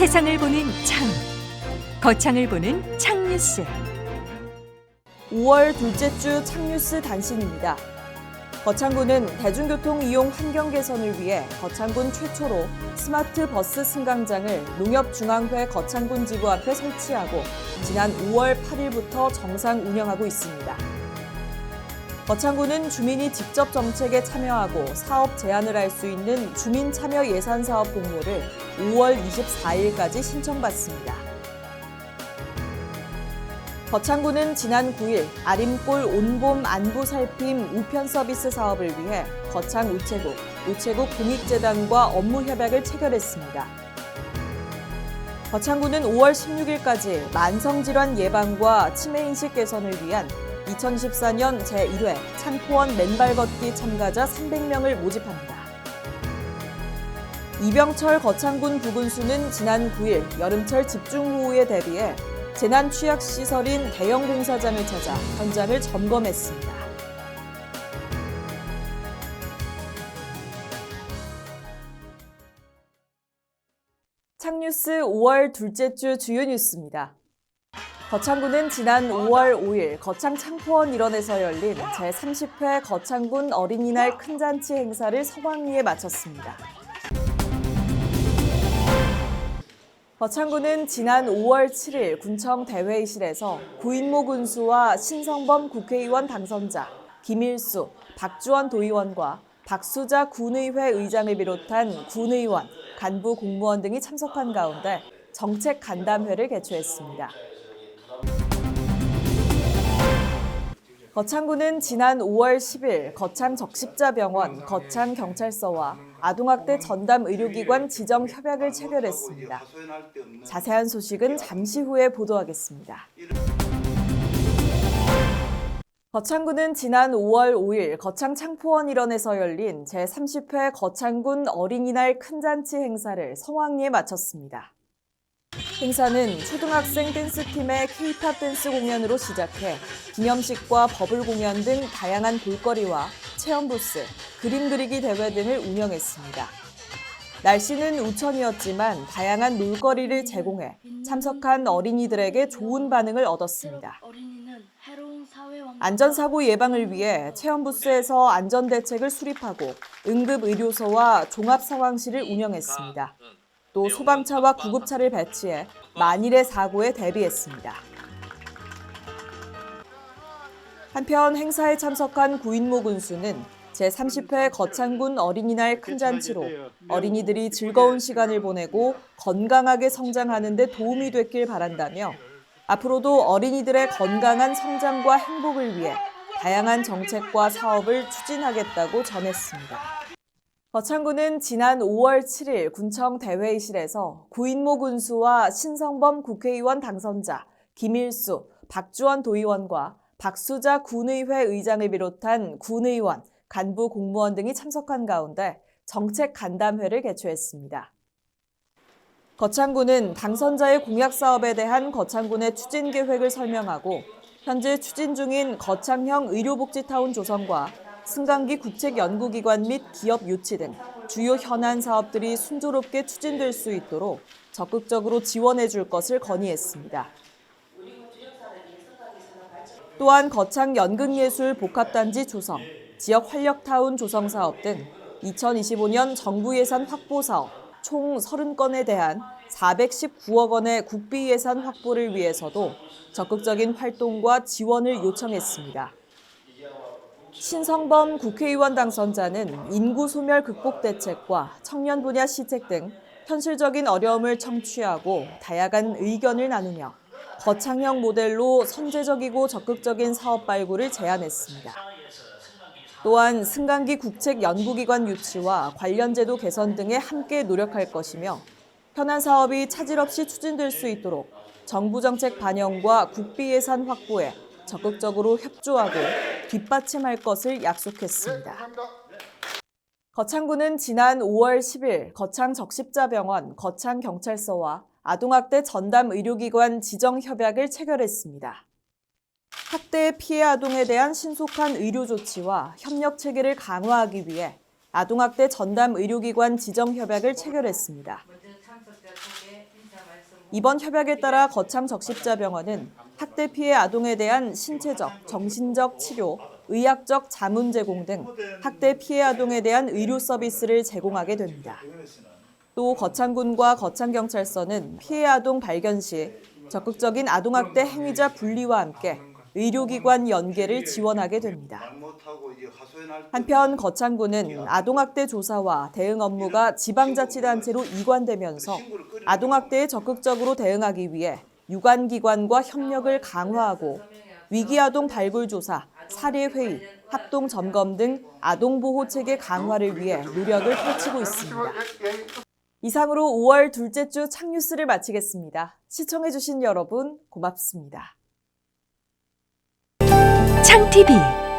세상을 보는 창, 거창을 보는 창뉴스. 5월 둘째 주 창뉴스 단신입니다. 거창군은 대중교통 이용 환경 개선을 위해 거창군 최초로 스마트 버스 승강장을 농협중앙회 거창군 지부 앞에 설치하고 지난 5월 8일부터 정상 운영하고 있습니다. 거창군은 주민이 직접 정책에 참여하고 사업 제안을 할 수 있는 주민참여 예산사업 공모를 5월 24일까지 신청받습니다. 거창군은 지난 9일 아림골 온봄 안부 살핌 우편 서비스 사업을 위해 거창 우체국, 우체국 공익재단과 업무 협약을 체결했습니다. 거창군은 5월 16일까지 만성질환 예방과 치매인식 개선을 위한 2014년 제1회 창포원 맨발 걷기 참가자 300명을 모집합니다. 이병철 거창군 부군수는 지난 9일 여름철 집중호우에 대비해 재난 취약시설인 대형 공사장을 찾아 현장을 점검했습니다. 창뉴스 5월 둘째 주 주요 뉴스입니다. 거창군은 지난 5월 5일 거창 창포원 일원에서 열린 제30회 거창군 어린이날 큰잔치 행사를 성황리에 마쳤습니다. 거창군은 지난 5월 7일 군청 대회의실에서 구인모 군수와 신성범 국회의원 당선자, 김일수, 박주원 도의원과 박수자 군의회 의장을 비롯한 군의원, 간부 공무원 등이 참석한 가운데 정책 간담회를 개최했습니다. 거창군은 지난 5월 10일 거창 적십자병원, 거창경찰서와 아동학대 전담 의료기관 지정 협약을 체결했습니다. 자세한 소식은 잠시 후에 보도하겠습니다. 거창군은 지난 5월 5일 거창 창포원 일원에서 열린 제30회 거창군 어린이날 큰잔치 행사를 성황리에 마쳤습니다. 행사는 초등학생 댄스팀의 K-팝 댄스 공연으로 시작해 기념식과 버블 공연 등 다양한 볼거리와 체험 부스, 그림 그리기 대회 등을 운영했습니다. 날씨는 우천이었지만 다양한 놀거리를 제공해 참석한 어린이들에게 좋은 반응을 얻었습니다. 안전사고 예방을 위해 체험 부스에서 안전대책을 수립하고 응급의료소와 종합상황실을 운영했습니다. 또 소방차와 구급차를 배치해 만일의 사고에 대비했습니다. 한편 행사에 참석한 구인모 군수는 제30회 거창군 어린이날 큰잔치로 어린이들이 즐거운 시간을 보내고 건강하게 성장하는 데 도움이 됐길 바란다며 앞으로도 어린이들의 건강한 성장과 행복을 위해 다양한 정책과 사업을 추진하겠다고 전했습니다. 거창군은 지난 5월 7일 군청 대회의실에서 구인모 군수와 신성범 국회의원 당선자, 김일수, 박주원 도의원과 박수자 군의회 의장을 비롯한 군의원, 간부 공무원 등이 참석한 가운데 정책 간담회를 개최했습니다. 거창군은 당선자의 공약 사업에 대한 거창군의 추진 계획을 설명하고 현재 추진 중인 거창형 의료복지타운 조성과 승강기 국책연구기관 및 기업 유치 등 주요 현안 사업들이 순조롭게 추진될 수 있도록 적극적으로 지원해 줄 것을 건의했습니다. 또한 거창 연극예술 복합단지 조성, 지역 활력타운 조성 사업 등 2025년 정부 예산 확보 사업 총 30건에 대한 419억 원의 국비 예산 확보를 위해서도 적극적인 활동과 지원을 요청했습니다. 신성범 국회의원 당선자는 인구 소멸 극복 대책과 청년 분야 시책 등 현실적인 어려움을 청취하고 다양한 의견을 나누며 거창형 모델로 선제적이고 적극적인 사업 발굴을 제안했습니다. 또한 승강기 국책연구기관 유치와 관련 제도 개선 등에 함께 노력할 것이며 현안 사업이 차질 없이 추진될 수 있도록 정부 정책 반영과 국비 예산 확보에 적극적으로 협조하고 뒷받침할 것을 약속했습니다. 거창군은 지난 5월 10일 거창 적십자병원, 거창경찰서와 아동학대 전담 의료기관 지정 협약을 체결했습니다. 학대 피해 아동에 대한 신속한 의료 조치와 협력 체계를 강화하기 위해 아동학대 전담 의료기관 지정 협약을 체결했습니다. 이번 협약에 따라 거창적십자병원은 학대 피해 아동에 대한 신체적, 정신적 치료, 의학적 자문 제공 등 학대 피해 아동에 대한 의료 서비스를 제공하게 됩니다. 또 거창군과 거창경찰서는 피해 아동 발견 시 적극적인 아동학대 행위자 분리와 함께 의료기관 연계를 지원하게 됩니다. 한편 거창군은 아동학대 조사와 대응 업무가 지방자치단체로 이관되면서 아동학대에 적극적으로 대응하기 위해 유관기관과 협력을 강화하고 위기아동 발굴조사, 사례회의, 합동점검 등 아동보호체계 강화를 위해 노력을 펼치고 있습니다. 이상으로 5월 둘째 주 창뉴스를 마치겠습니다. 시청해주신 여러분 고맙습니다. 창TV